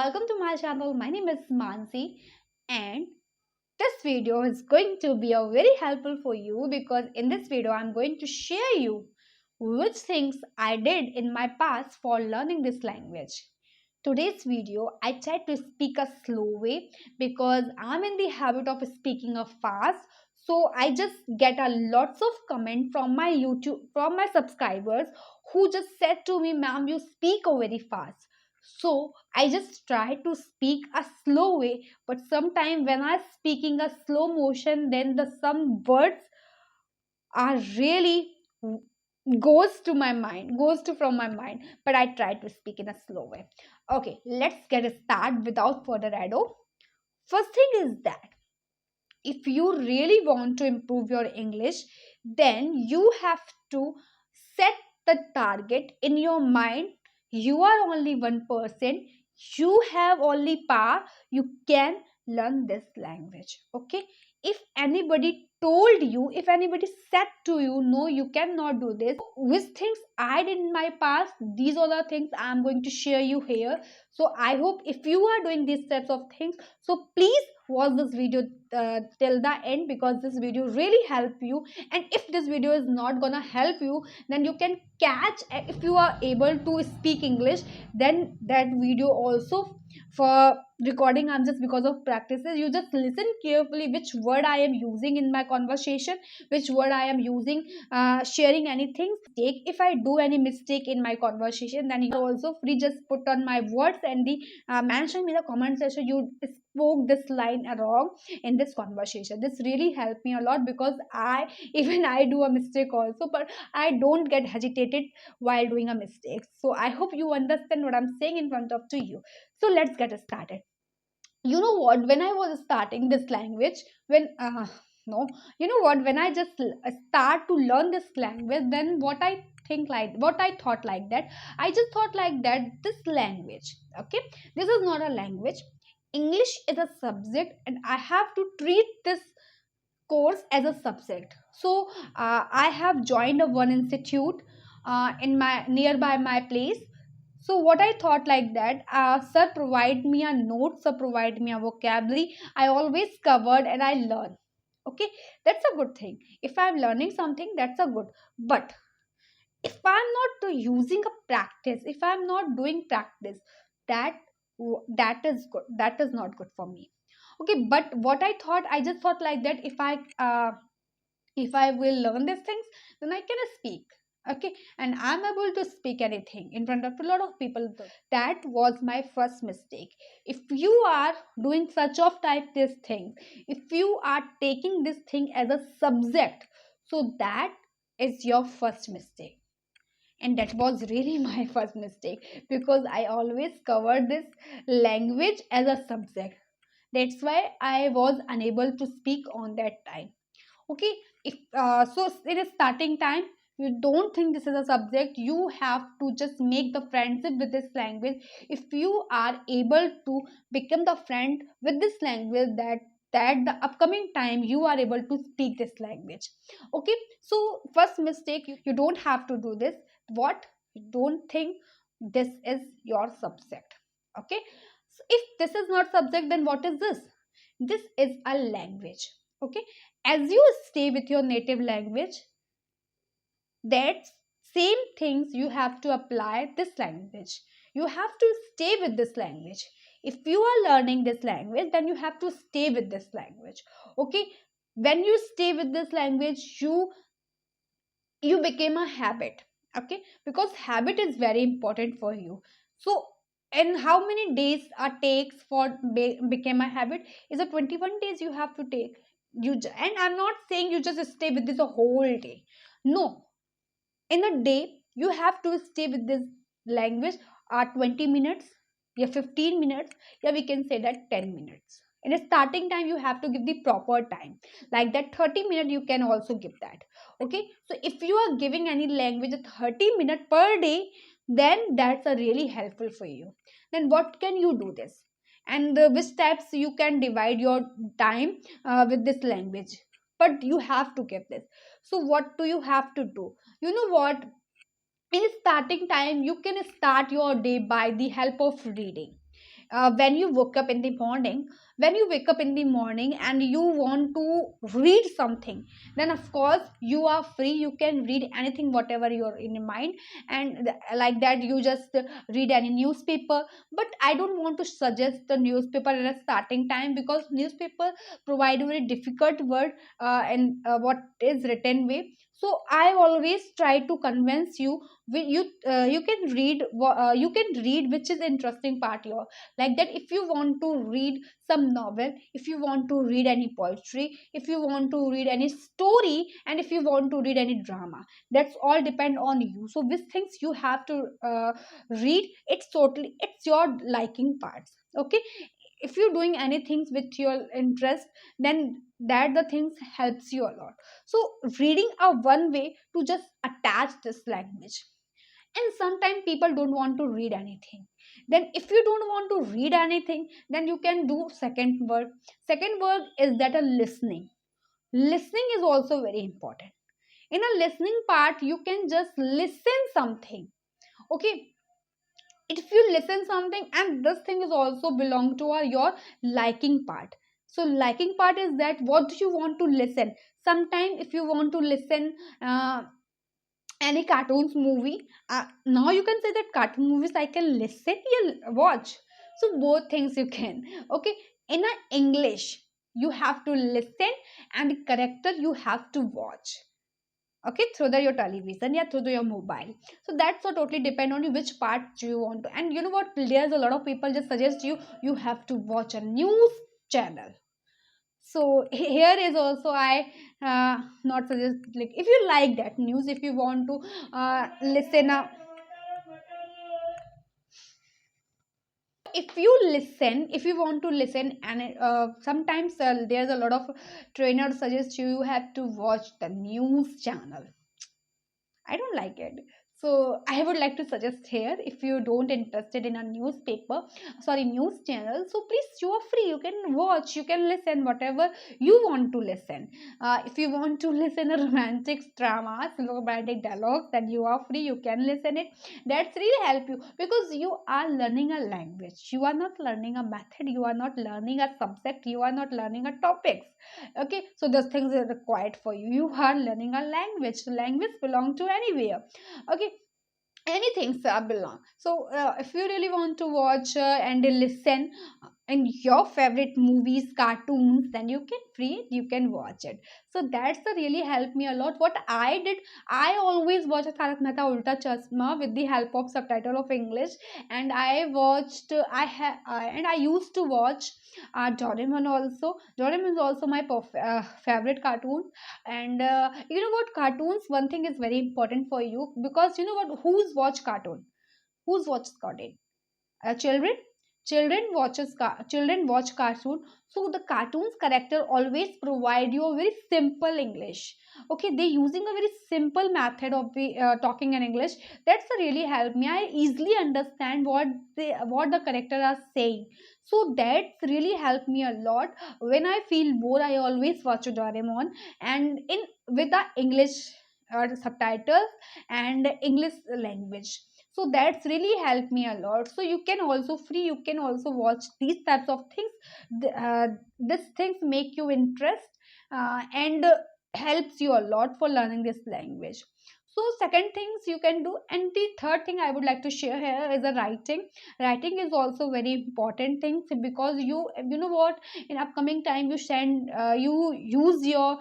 welcome to my channel. My name is Mansi, and this video is going to be a very helpful for you because in this video I'm going to share you which things I did in my past for learning this language. Today's video I try to speak a slow way because I'm in the habit of speaking a fast. So I just get a lots of comment from my YouTube from my subscribers who just said to me, ma'am, you speak a very fast. So I just try to speak a slow way, but sometimes when I'm speaking a slow motion, then the some words are really goes to my mind, goes to from my mind. But I try to speak in a slow way. Okay, let's get started without further ado. First thing is that if you really want to improve your English, then you have to set the target in your mind. You are only one person, you have only power, you can learn this language. Okay, if anybody told you, if anybody said to you, no, you cannot do this, which things I did in my past, these are the things I'm going to share you here. So I hope if you are doing these types of things, so please watch this video till the end because this video really help you. And if this video is not gonna help you, then you can catch, if you are able to speak English, then that video also for recording. I'm just because of practices, you just listen carefully which word I am using in my conversation, which word I am using sharing anything. Take if I do any mistake in my conversation, then you are also free, just put on my words and the mention me in the comment section you spoke this line wrong in this conversation. This really helped me a lot because I even I do a mistake also, but I don't get hesitated while doing a mistake. So I hope you understand what I'm saying in front of to you. So let's get started. You know what, when I was starting this language, when no you know what, when I just start to learn this language, then what I thought like that, I just thought like that this language, okay, this is not a language. English is a subject and I have to treat this course as a subject. So I have joined a one institute in my nearby my place. So what I thought like that, sir provide me a note, sir provide me a vocabulary, I always covered and I learn. Okay, that's a good thing. If I'm learning something, that's a good. But if I'm not using a practice, if I'm not doing practice, that that is good, that is not good for me. Okay, but what I thought, I just thought like that, if I will learn these things, then I can speak. Okay, and I'm able to speak anything in front of a lot of people. That was my first mistake. If you are doing such of type this thing, if you are taking this thing as a subject, so that is your first mistake. And that was really my first mistake because I always covered this language as a subject. That's why I was unable to speak on that time. Okay, if so in a starting time, you don't think this is a subject, you have to just make the friendship with this language. If you are able to become the friend with this language, that the upcoming time you are able to speak this language. Okay, so first mistake, you don't have to do this. What, you don't think this is your subject. Okay, so if this is not subject, then what is this? This is a language. Okay, as you stay with your native language, that same things you have to apply this language. You have to stay with this language. If you are learning this language, then you have to stay with this language. Okay, when you stay with this language, you became a habit. Okay, because habit is very important for you. So and how many days takes for became a habit? Is it 21 days you have to take? And I'm not saying you just stay with this a whole day. No, in a day you have to stay with this language 20 minutes, yeah, 15 minutes, yeah, we can say that 10 minutes. In a starting time you have to give the proper time, like that 30 minutes you can also give that. Okay, so if you are giving any language 30 minutes per day, then that's a really helpful for you. Then what can you do this, and which steps you can divide your time with this language. But you have to give this. So what do you have to do? You know what, in starting time you can start your day by the help of reading. when you woke up in the morning, when you wake up in the morning and you want to read something, then of course you are free, you can read anything whatever you're in your mind. And like that you just read any newspaper. But I don't want to suggest the newspaper at a starting time, because newspaper provide a very difficult word and what is written way. So I always try to convince you, you can read you can read which is interesting part here. Like that, if you want to read some novel, if you want to read any poetry, if you want to read any story, and if you want to read any drama, that's all depend on you. So which things you have to read, it's totally, it's your liking parts. Okay, if you're doing anything with your interest, then that the things helps you a lot. So reading are one way to just attach this language. And sometimes people don't want to read anything, then if you don't want to read anything, then you can do second word. Second word is that a listening. Listening is also very important. In a listening part, you can just listen something. Okay, if you listen something, and this thing is also belong to your liking part. So liking part is that what do you want to listen. Sometime if you want to listen any cartoons movie, now you can say that cartoon movies I can listen, you watch. So both things you can. Okay, in a English you have to listen, and the character you have to watch. Okay, through your television, yeah, through your mobile. So that's what totally depend on you which part do you want to. And you know what, there's a lot of people just suggest you have to watch a news channel. So here is also I not suggest, like if you like that news, if you want to listen if you listen, if you want to listen, and sometimes there's a lot of trainers suggest you have to watch the news channel. I don't like it. So I would like to suggest here, if you don't interested in a newspaper, sorry, news channel, so please, you are free. You can watch, you can listen whatever you want to listen. If you want to listen a romantic drama, romantic dialogues, then you are free. You can listen it. That's really help you, because you are learning a language. You are not learning a method. You are not learning a subject. You are not learning a topics. Okay, so those things are required for you. You are learning a language. So language belong to anywhere. Okay, anything belong. So if you really want to watch and listen in your favorite movies, cartoons, then you can free, you can watch it. So that's the really helped me a lot. What I did, I always watch a Tarak Mehta Ulta Chashma with the help of subtitle of English. And I watched and I used to watch Doraemon also. Doraemon is also my favorite cartoon. And you know what, cartoons, one thing is very important for you, because you know what, who's watch cartoon, who's watch cartoon, children. Children watch cartoon. So the cartoons character always provide you a very simple English. Okay, they using a very simple method of the talking in English. That's really helped me. I easily understand what the character are saying. So that's really helped me a lot. When I feel bored, I always watch a Doraemon, and in with the English subtitles and English language. So that's really helped me a lot. So you can also free, you can also watch these types of things. These things make you interest and helps you a lot for learning this language. So second things you can do. And the third thing I would like to share here is the writing. Writing is also very important thing, because you know what, in upcoming time you send you use your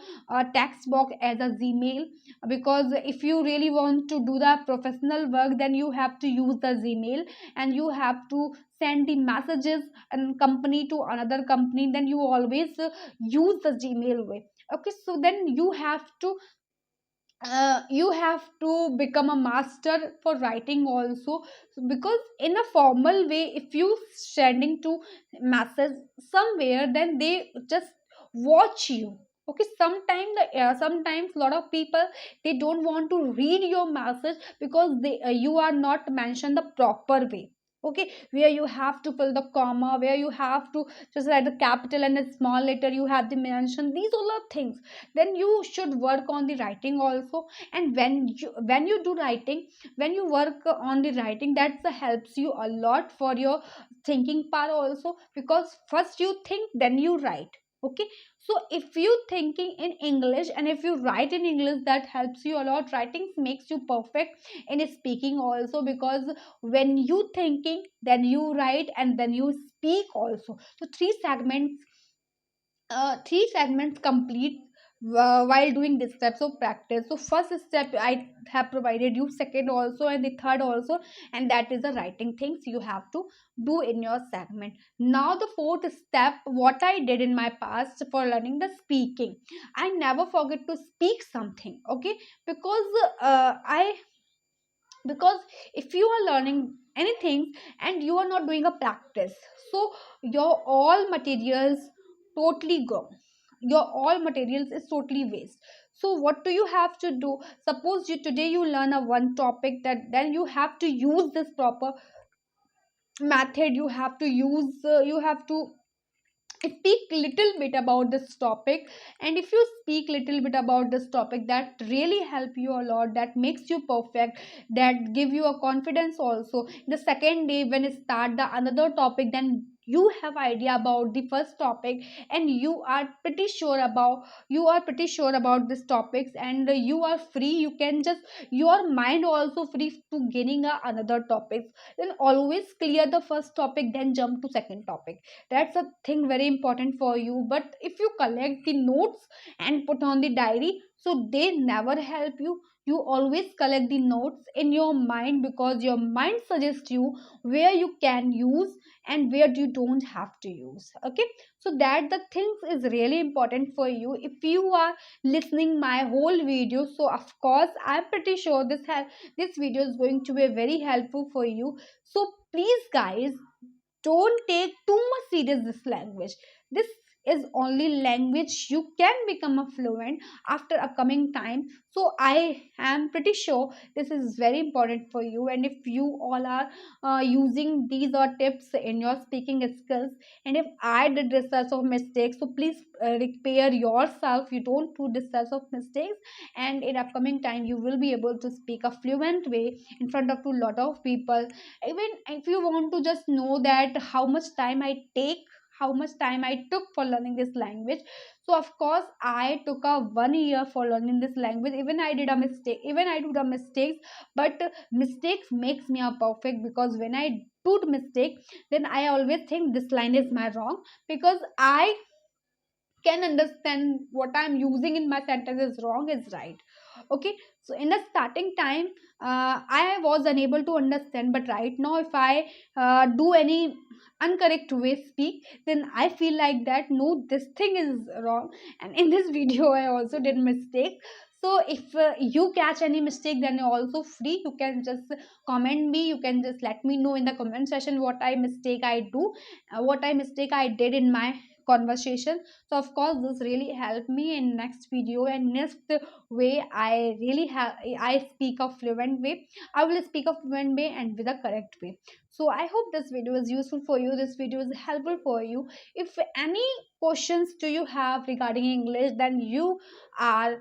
text box as a Gmail. Because if you really want to do the professional work, then you have to use the Gmail, and you have to send the messages and company to another company, then you always use the Gmail way. Okay, so then you have to become a master for writing also. Because in a formal way, if you sending to message somewhere, then they just watch you. Okay, sometimes a lot of people, they don't want to read your message, because you are not mentioned the proper way. Okay, where you have to fill the comma, where you have to just write the capital and a small letter, you have to mention these all are things. Then you should work on the writing also. And when you do writing, when you work on the writing, that helps you a lot for your thinking part also, because first you think then you write. Okay, so if you thinking in English and if you write in English, that helps you a lot. Writing makes you perfect in speaking also, because when you thinking then you write and then you speak also. So three segments complete while doing this steps of practice. So first step I have provided you, second also, and the third also, and that is the writing things you have to do in your segment. Now the fourth step, what I did in my past for learning the speaking, I never forget to speak something. Okay, because I because if you are learning anything and you are not doing a practice, so your all materials totally go, your all materials is totally waste. So what do you have to do? Suppose you today you learn a one topic, that then you have to use this proper method, you have to use you have to speak little bit about this topic. And if you speak little bit about this topic, that really help you a lot, that makes you perfect, that give you a confidence also. The second day when you start the another topic, then you have idea about the first topic, and you are pretty sure about this topics, and you are free, you can just your mind also free to gaining another topic. Then always clear the first topic, then jump to second topic. That's a thing very important for you. But if you collect the notes and put on the diary, so they never help you. You always collect the notes in your mind, because your mind suggests you where you can use and where you don't have to use. Okay, so that the things is really important for you. If you are listening my whole video, so of course I'm pretty sure this video is going to be very helpful for you. So please guys, don't take too much serious this language. This is only language you can become a fluent after a coming time. So I am pretty sure this is very important for you, and if you all are using these or tips in your speaking skills, and if I did this types of mistakes, so please repair yourself, you don't do this types of mistakes, and in upcoming time you will be able to speak a fluent way in front of a lot of people. Even if you want to just know that how much time I take, how much time I took for learning this language, so of course I took a 1 year for learning this language. Even I did a mistake, even I do the mistakes, but mistakes makes me a perfect, because when I do the mistake, then I always think this line is my wrong, because I can understand what I'm using in my sentence is wrong is right. Okay, so in the starting time, I was unable to understand, but right now if I do any uncorrect way speak, then I feel like that no, this thing is wrong. And in this video I also did mistake. So if you catch any mistake, then you're also free, you can just comment me, you can just let me know in the comment section what I mistake I do, what I mistake I did in my conversation. So of course this really helped me in next video, and next way I really have, I speak a fluent way, I will speak a fluent way and with a correct way. So I hope this video is useful for you, this video is helpful for you. If any questions do you have regarding English, then are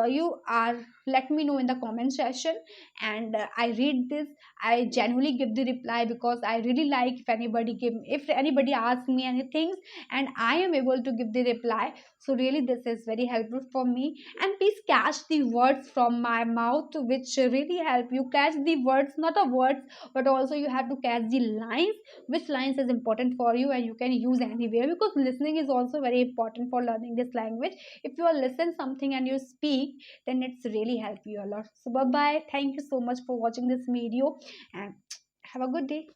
you are let me know in the comment section, and I read this, I genuinely give the reply, because I really like if anybody asks me anything and I am able to give the reply. So really this is very helpful for me. And please catch the words from my mouth, which really help you catch the words, not a words, but also you have to catch the lines, which lines is important for you and you can use anywhere, because listening is also very important for learning this language. If you are listen something and you speak, then it's really help you a lot. So bye bye, thank you so much for watching this video, and have a good day.